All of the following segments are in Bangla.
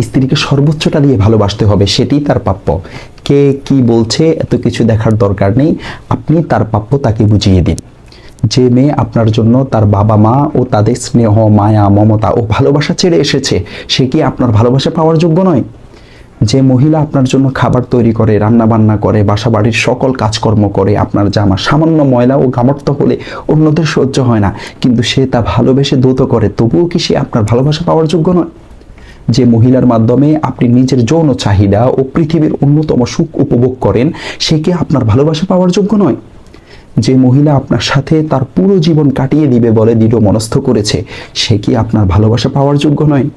স্ত্রীকে সর্বোচ্চটা দিয়ে ভালোবাসতে হবে, সেটি তার প্রাপ্য। কে কি বলছে এত কিছু দেখার দরকার নেই, আপনি তার প্রাপ্য তাকে বুঝিয়ে দিন। যে মেয়ে আপনার জন্য তার বাবা মা ও তাদের স্নেহ, মায়া, মমতা ও ভালোবাসা ছেড়ে এসেছে, সে কি আপনার ভালোবাসা পাওয়ার যোগ্য নয়? যে মহিলা আপনার জন্য খাবার তৈরি করে, রান্না বান্না করে, বাসা বাড়ির সকল কাজকর্ম করে, আপনার জামা সামান্য ময়লা ও গামর্ত হলে অন্যদের সহ্য হয় না, কিন্তু সে তা ভালোবেসে দ্রুত করে, তবুও কি সে আপনার ভালোবাসা পাওয়ার যোগ্য নয়? যে মহিলার মাধ্যমে আপনি নিজের যৌন চাহিদা ও পৃথিবীর অন্যতম সুখ উপভোগ করেন, সে কি আপনার ভালোবাসা পাওয়ার যোগ্য নয়? যে মহিলা আপনার সাথে তার পুরো জীবন কাটিয়ে দিবে বলে দৃঢ় মনস্থ করেছে, সে কি আপনার ভালোবাসা পাওয়ার যোগ্য নয়?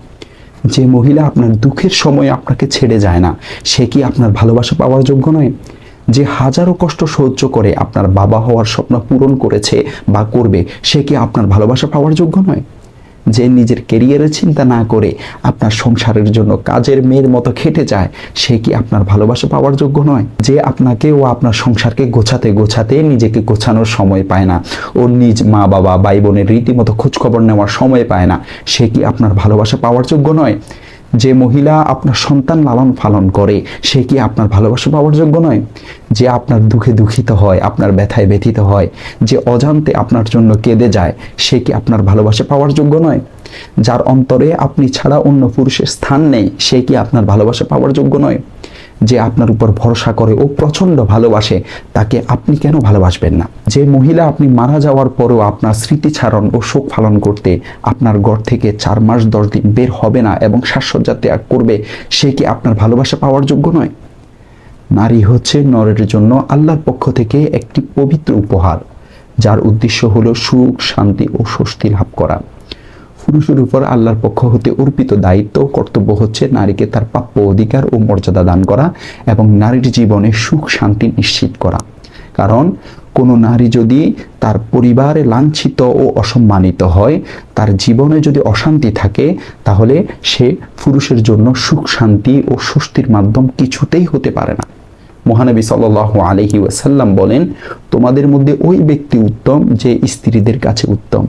যে মহিলা আপনার দুঃখের সময় আপনাকে ছেড়ে যায় না, সে কি আপনার ভালোবাসা পাওয়ার যোগ্য নয়? যে হাজারো কষ্ট সহ্য করে আপনার বাবা হওয়ার স্বপ্ন পূরণ করেছে বা করবে, সে কি আপনার ভালোবাসা পাওয়ার যোগ্য নয়? যে নিজের ক্যারিয়ারের চিন্তা না করে আপনার সংসারের জন্য কাজের মেয়ের মতো খেটে যায়, সে কি আপনার ভালোবাসা পাওয়ার যোগ্য নয়? যে আপনাকে ও আপনার সংসারকে গোছাতে গোছাতে নিজেকে গোছানোর সময় পায় না, ও নিজ মা বাবা ভাই বোনের রীতিমতো খোঁজখবর নেওয়ার সময় পায় না, সে কি আপনার ভালোবাসা পাওয়ার যোগ্য নয়? যে মহিলা আপনার সন্তান লালন পালন করে, সে কি আপনার ভালোবাসা পাওয়ার যোগ্য নয়? যে আপনার দুঃখে দুঃখিত হয়, আপনার ব্যথায় ব্যথিত হয়, যে অজান্তে আপনার জন্য কেঁদে যায়, সে কি আপনার ভালোবাসা পাওয়ার যোগ্য নয়? যার অন্তরে আপনি ছাড়া অন্য পুরুষের স্থান নেই, সে কি আপনার ভালোবাসা পাওয়ার যোগ্য নয়? যে আপনার উপর ভরসা করে ও প্রচন্ড ভালোবাসে, তাকে আপনি কেন ভালোবাসবেন না? যে মহিলা আপনি মারা যাওয়ার পরেও আপনার স্মৃতিচারণ ও শোক পালন করতে আপনার ঘর থেকে 4 মাস 10 দিন বের হবে না এবং সাজসজ্জা ত্যাগ করবে, সে কি আপনার ভালোবাসা পাওয়ার যোগ্য নয়? নারী হচ্ছে নরের জন্য আল্লাহর পক্ষ থেকে একটি পবিত্র উপহার, যার উদ্দেশ্য হলো সুখ, শান্তি ও স্বস্তি লাভ করা। পুরুষের উপর আল্লাহর পক্ষ হতে অর্পিত দায়িত্ব ও কর্তব্য হচ্ছে নারীকে তার প্রাপ্য অধিকার ও মর্যাদা দান করা এবং নারীর জীবনে সুখ শান্তি নিশ্চিত করা। কারণ কোনো নারী যদি তার পরিবারে লাঞ্ছিত ও অসম্মানিত হয়, তার জীবনে যদি অশান্তি থাকে, তাহলে সে পুরুষের জন্য সুখ শান্তি ও স্বস্তির মাধ্যম কিছুতেই হতে পারে না। মহানবী সাল্লাল্লাহু আলাইহি ওয়াসাল্লাম বলেন, তোমাদের মধ্যে ওই ব্যক্তি উত্তম যে স্ত্রীদের কাছে উত্তম।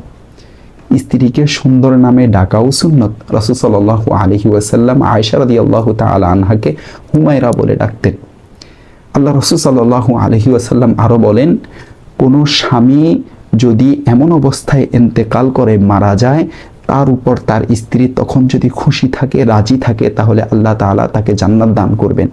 স্ত্রীকে সুন্দর নামে ডাকাও সুন্নত। রাসূল সাল্লাল্লাহু আলাইহি ওয়াসাল্লাম আয়েশা রাদিয়াল্লাহু তাআলা আনহাকে হুমায়রা বলে ডাকতেন। আল্লাহ রাসূল সাল্লাল্লাহু আলাইহি ওয়াসাল্লাম আরো বলেন, কোনো স্বামী যদি এমন অবস্থায় ইন্তেকাল করে মারা যায়, তার উপর তার স্ত্রী তখন যদি খুশি থাকে, রাজি থাকে, তাহলে আল্লাহ তাআলা তাকে জান্নাত দান করবেন।